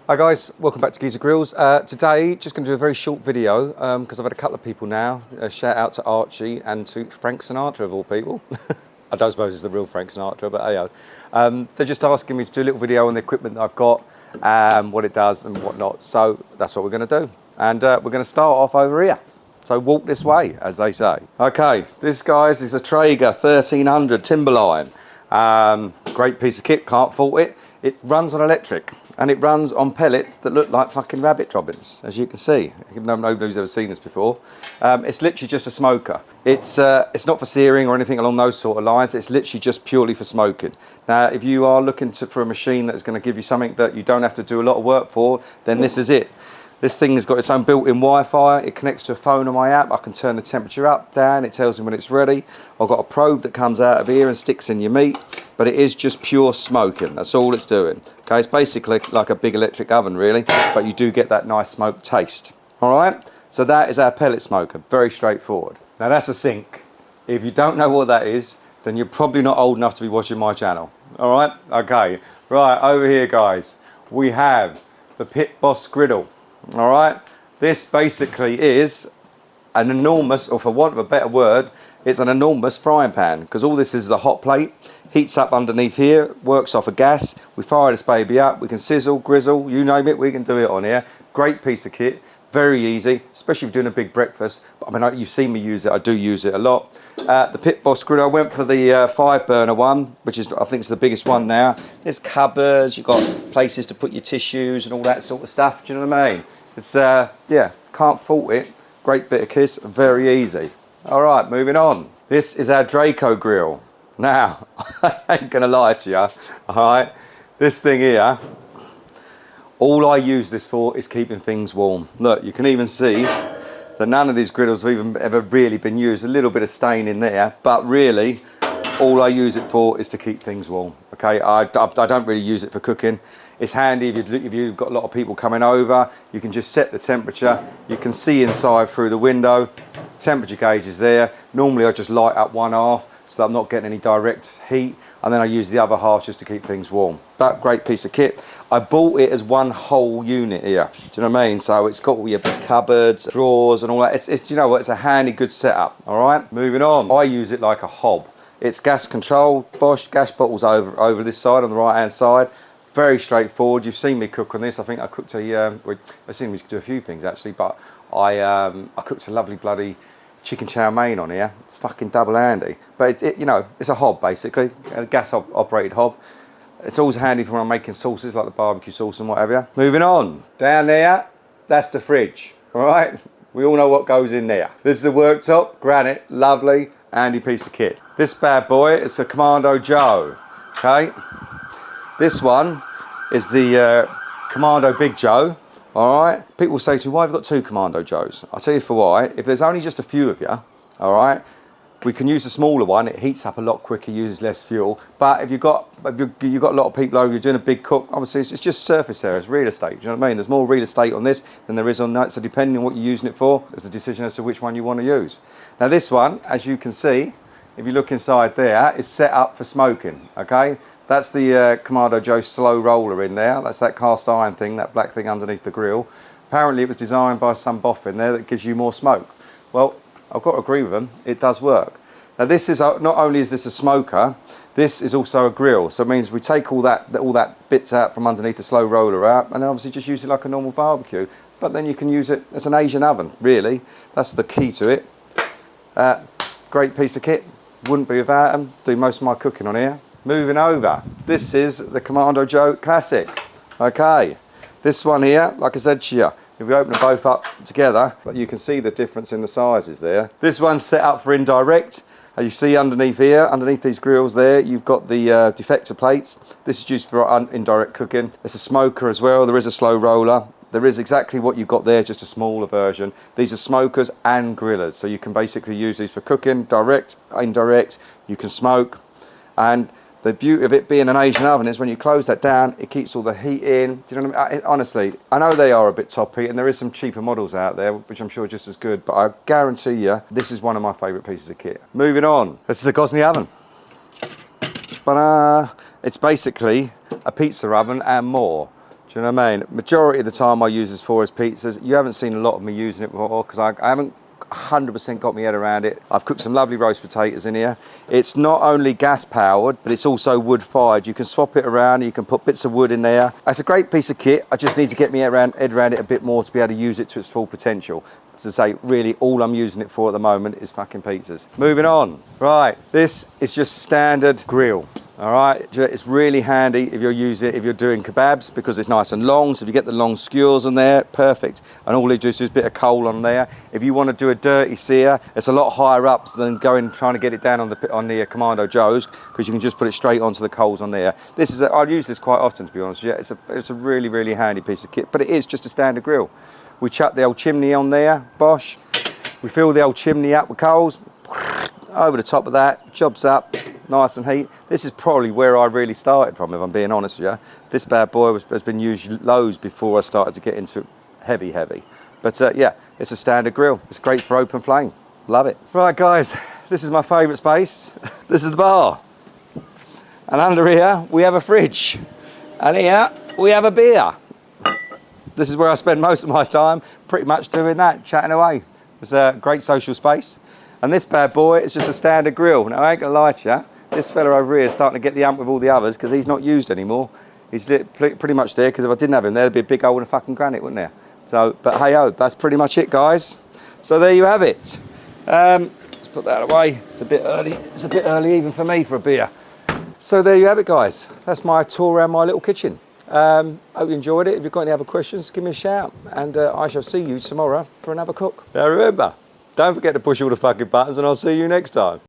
Hi guys, welcome back to Geezer Grills. Today, just going to do a very short video because I've had a couple of people now. Shout out to Archie and to Frank Sinatra of all people. I don't suppose it's the real Frank Sinatra, but hey, they're just asking me to do a little video on the equipment that I've got, what it does and whatnot. So that's what we're going to do. And we're going to start off over here. So walk this way, as they say. Okay, this guys is a Traeger 1300 Timberline. Great piece of kit, can't fault it. It runs on electric and it runs on pellets that look like fucking rabbit droppings, as you can see. Nobody's ever seen this before. It's literally just a smoker. It's not for searing or anything along those sort of lines. It's literally just purely for smoking. Now, if you are looking for a machine that's going to give you something that you don't have to do a lot of work for, then this is it. This thing has got its own built-in Wi-Fi. It connects to a phone on my app. I can turn the temperature up, down. It tells me when it's ready. I've got a probe that comes out of here and sticks in your meat, but it is just pure smoking. That's all it's doing. Okay, it's basically like a big electric oven, really, but you do get that nice smoke taste. All right, so that is our pellet smoker. Very straightforward. Now that's a sink. If you don't know what that is, then you're probably not old enough to be watching my channel. All right, okay. Right, over here, guys, we have the Pit Boss griddle. All right, this basically is an enormous, or for want of a better word, it's an enormous frying pan, because all this is a hot plate, heats up underneath here, works off of gas. We fire this baby up, we can sizzle, grizzle, you name it, we can do it on here. Great piece of kit, very easy, especially if you're doing a big breakfast. But I mean, you've seen me use it, I do use it a lot. The Pit Boss griddle, I went for the 5 burner one, which is, I think, is the biggest one now. There's cupboards, you've got places to put your tissues and all that sort of stuff, do you know what I mean? It's, yeah, can't fault it. Great bit of kiss, very easy. All right, moving on. This is our Draco grill. Now, I ain't gonna lie to you, all right? This thing here, all I use this for is keeping things warm. Look, you can even see that none of these griddles have ever really been used. A little bit of stain in there, but really, all I use it for is to keep things warm, okay? I don't really use it for cooking. It's handy if you've got a lot of people coming over. You can just set the temperature. You can see inside through the window. Temperature gauge is there. Normally I just light up one half so that I'm not getting any direct heat, and then I use the other half just to keep things warm. But great piece of kit. I bought it as one whole unit here. Do you know what I mean? So it's got all your cupboards, drawers and all that. It's you know what, it's a handy, good setup, all right? Moving on. I use it like a hob. It's gas controlled, Bosch gas bottles over this side on the right hand side. Very straightforward. You've seen me cook on this. I think I cooked I've seen me do a few things actually, but I cooked a lovely bloody chicken chow mein on here. It's fucking double handy. But you know, it's a hob basically, a gas operated hob. It's always handy for when I'm making sauces like the barbecue sauce and whatever. Moving on. Down there, that's the fridge. All right. We all know what goes in there. This is a worktop, granite, lovely, handy piece of kit. This bad boy is a Commando Joe. Okay. This one is the Commando Big Joe, all right? People say to me, why have you got 2 Commando Joes? I'll tell you for why. If there's only just a few of you, all right, we can use the smaller one. It heats up a lot quicker, uses less fuel. But if you've got a lot of people over, you're doing a big cook, obviously it's just surface area, it's real estate, do you know what I mean? There's more real estate on this than there is on that, so depending on what you're using it for, there's a decision as to which one you want to use. Now this one, as you can see, if you look inside there, is set up for smoking, okay? That's the Commando Joe slow roller in there. That's that cast iron thing, that black thing underneath the grill. Apparently it was designed by some boff in there that gives you more smoke. Well, I've got to agree with them, it does work. Now this is, not only is this a smoker, this is also a grill. So it means we take all that bits out from underneath the slow roller out, and then obviously just use it like a normal barbecue. But then you can use it as an Asian oven, really. That's the key to it. Great piece of kit. Wouldn't be without them. Do most of my cooking on here. Moving over, this is the Commando Joe Classic. Okay, this one here, like I said to you, if we open them both up together, but you can see the difference in the sizes there. This one's set up for indirect. As you see underneath here, underneath these grills there, you've got the deflector plates. This is used for indirect cooking. There's a smoker as well. There is a slow roller. There is exactly what you've got there, just a smaller version. These are smokers and grillers, so you can basically use these for cooking, direct, indirect. You can smoke, and the beauty of it being an Asian oven is when you close that down, it keeps all the heat in. Do you know what I mean? Honestly, I know they are a bit top heat, and there is some cheaper models out there, which I'm sure are just as good, but I guarantee you, this is one of my favourite pieces of kit. Moving on, this is a Gosney oven. But it's basically a pizza oven and more. Do you know what I mean? Majority of the time I use this for is pizzas. You haven't seen a lot of me using it before because I haven't 100% got my head around it. I've cooked some lovely roast potatoes in here. It's not only gas powered, but it's also wood fired. You can swap it around, you can put bits of wood in there. It's a great piece of kit. I just need to get my head around it a bit more to be able to use it to its full potential. As I say, really all I'm using it for at the moment is fucking pizzas. Moving on. Right, this is just standard grill. All right, it's really handy if you're doing kebabs because it's nice and long. So if you get the long skewers on there, perfect. And all you do is a bit of coal on there. If you want to do a dirty sear, it's a lot higher up than trying to get it down on the Commando Joe's because you can just put it straight onto the coals on there. I'd use this quite often, to be honest. Yeah, it's a really, really handy piece of kit, but it is just a standard grill. We chuck the old chimney on there, Bosch. We fill the old chimney up with coals. Over the top of that, job's up, nice and heat. This is probably where I really started from, if I'm being honest with you. This bad boy has been used loads before I started to get into it heavy. But yeah, it's a standard grill. It's great for open flame. Love it. Right, guys, this is my favourite space. This is the bar. And under here, we have a fridge. And here, we have a beer. This is where I spend most of my time, pretty much doing that, chatting away. It's a great social space. And this bad boy is just a standard grill. Now, I ain't gonna lie to you, this fella over here is starting to get the ump with all the others because he's not used anymore. He's pretty much there because if I didn't have him there, there'd be a big hole in the fucking granite, wouldn't there? So, but hey-ho, that's pretty much it, guys. So there you have it. Let's put that away. It's a bit early. It's a bit early even for me for a beer. So there you have it, guys. That's my tour around my little kitchen. Hope you enjoyed it. If you've got any other questions, give me a shout. And I shall see you tomorrow for another cook. Now remember, don't forget to push all the fucking buttons and I'll see you next time.